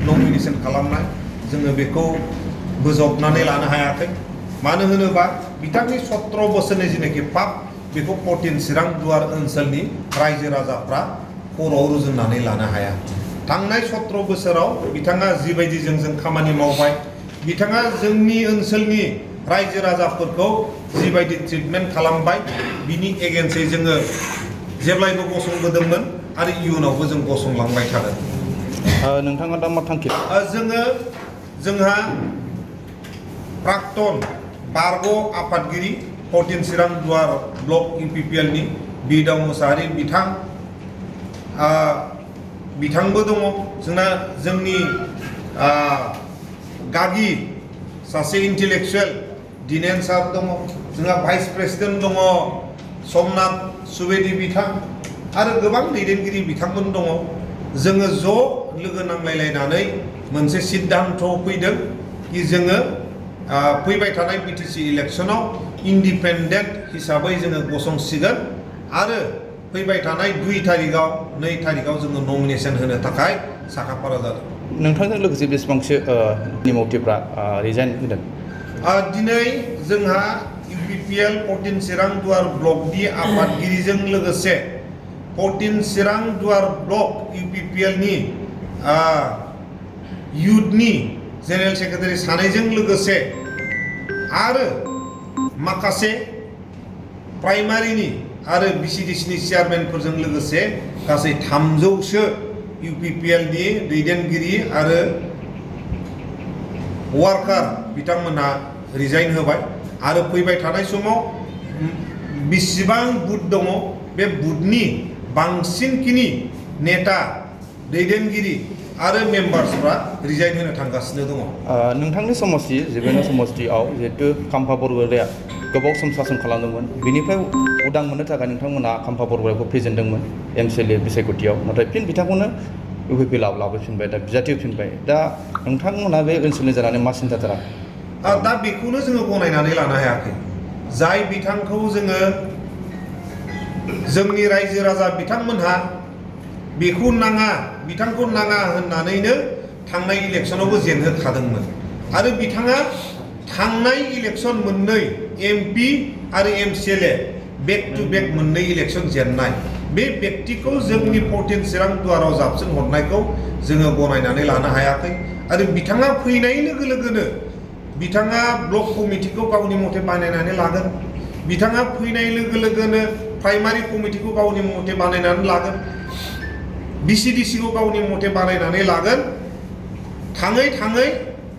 nomination खालामनाय जोङो बेखौ बोजबनानै लानो हायाखै मानो होनोबा बिथांनि 17 बोसोरनि जेनाखि पाप बेखौ 14 चिरां दुवार ओनसोलनि रायजो राजाफ्रा खर'आव रुजुननानै लानो हाया थांनाय 17 बोसोराव बिथाङा जिबायदि जों खामानि मावबाय बिथाङा जोंनि ओनसोलनि रायजो राजाफोरखौ जिबायदि ट्रिटमेन्ट खालामबाय बिनि एगेन्स्टै जोङो जेब्लायबो गसंबोदोंमोन आरो इयुनावबो जों गसंलांबाय थागोन नोंथाङा दा मा थांखि जोंहा प्राक्तन बारग' आफादगिरि 14 चिरां दुवार ब्लक UPPL नि बिदाव मुसाहारि बिथांबो दङ जोंनि गागि सासे इंटेलेक्चुअल दिनेन सार दङ जोंहा भाइस प्रेसिडेंट दङ समनाथ सुवेदी बिथां आरो गोबां दैदेनगिरि बिथांमोन दङ जोङो ज' लोगो नांलायलायनानै मोनसे सिद्धांत फैदों कि जोङो फैबाय थानाय BTC इलेक्शनाव इंडिपेंडेंट हिसाबै जोङो गसंसिगोन आरो फैबाय थानाय 2 तारिखाव जोङो नमिनेशन होनो थाखाय साखाफारा जादों नोंथांजों लोगोसे बेसेबांसो निमौथिफ्रा रिजाइन होदों दिनै जोंहा UPPL 14 चिरां दुवार ब्लकनि आफादगिरिजों लोगोसे 14 चिरां दुवार ब्लक UPPL नि युथनि जेनेरेल सेक्रेटारि सानैजों लोगोसे आरो माखासे प्राइमारिनि आरो BCDCनि चेयारमेनफोरजों लोगोसे गासै 300सो UPPL नि दैदेनगिरि आरो वार्कार बिथांमोनहा रिजाइन होबाय आरो फैबाय थानाय समाव बेसेबां बुथ दङ बे बुथनि बांसिनखिनि नेता दैदेनगिरि आरो मेम्बार्सफ्रा रिजाइन होनो थांगासिनो दङ नोंथांनि समस्ति जिबेनो समस्तिआव जिहेतु खाम्फा बरगयारिया गोबाव सम सासन खालामदोंमोन बिनिफ्राय उदां मोननो थाखाय नोंथांमोना खाम्फा बरगयारिखौ फेजेनदोंमोन MCLA बिसायख'थियाव नाथाय फिन बिथांखौनो UPPL आव लाबोफिनबाय दा बिजाथि होफिनबाय दा नोंथांमोना बे ओनसोलनि जानानै मा सिन्था जादों दा बेखौनो जोङो गनायनानै लानो हायाखै जाय बिथांखौ जोङो जोंनि रायजो राजा बिथांमोनहा बेखौ बिथांखौ नाङा होननानैनो थांनाय इलेक्शनावबो जेनहोखादोंमोन आरो बिथाङा थांनाय इलेक्शन मोननै MP आरो MCLA बेक टू बेक मोननै इलेक्शन जेननाय बे व्यक्तिखौ जोंनि 14 चिरां दुवाराव जाबसिन हरनायखौ जोङो गनायनानै लानो हायाखै आरो बिथाङा फैनाय लोगो लोगोनो बिथाङा ब्लक कमिटिखौ गावनि मथे बानायनानै लागोन बिथाङा फैनाय लोगो लोगोनो प्राइमारि कमिटिखौ गावनि मथे बानायनानै लागोन BCDC खौ गावनि मथे बानायनानै लागोन थाङै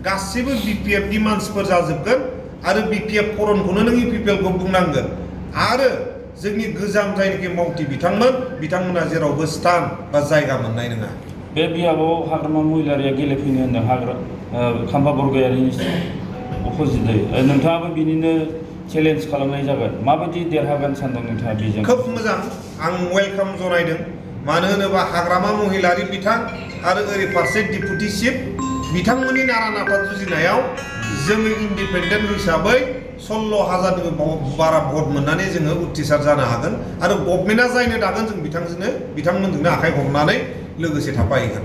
गासिबो BPF नि मानसिफोर जाजोबगोन आरो BPF फरनखौनो नों UPPL खौ बुंनांगोन आरो जोंनि गोजाम जायनाखि मावथि बिथांमोना जेरावबो स्थान बा जायगा मोननाय नङा बे बियाबाव हाग्रामा महिलारिया गेलेफैनो होनदों खाम्फा बरगयारिनि अपोजिटै नोंथाङाबो बिनिनो चेलेन्ज खालामनाय जागोन माबायदि देरहागोन सानदों नोंथाङा बेजों खोब मोजां आं वेलकाम जनायदों मानो होनोबा हाग्रामा महिलारि बिथां आरो ओरै फारसे डिपुटि चिफ बिथांमोननि नारा नाथा जुजिनायाव जोङो इंडिपेंडेंट हिसाबै 16,000 बारा भट मोननानै जोङो उथ्रिसार जानो हागोन आरो गभर्नमेन्टआ जायनो दागोन जों बिथांमोनजोंनो आखाइ हमनानै लोगोसे थाफाहैगोन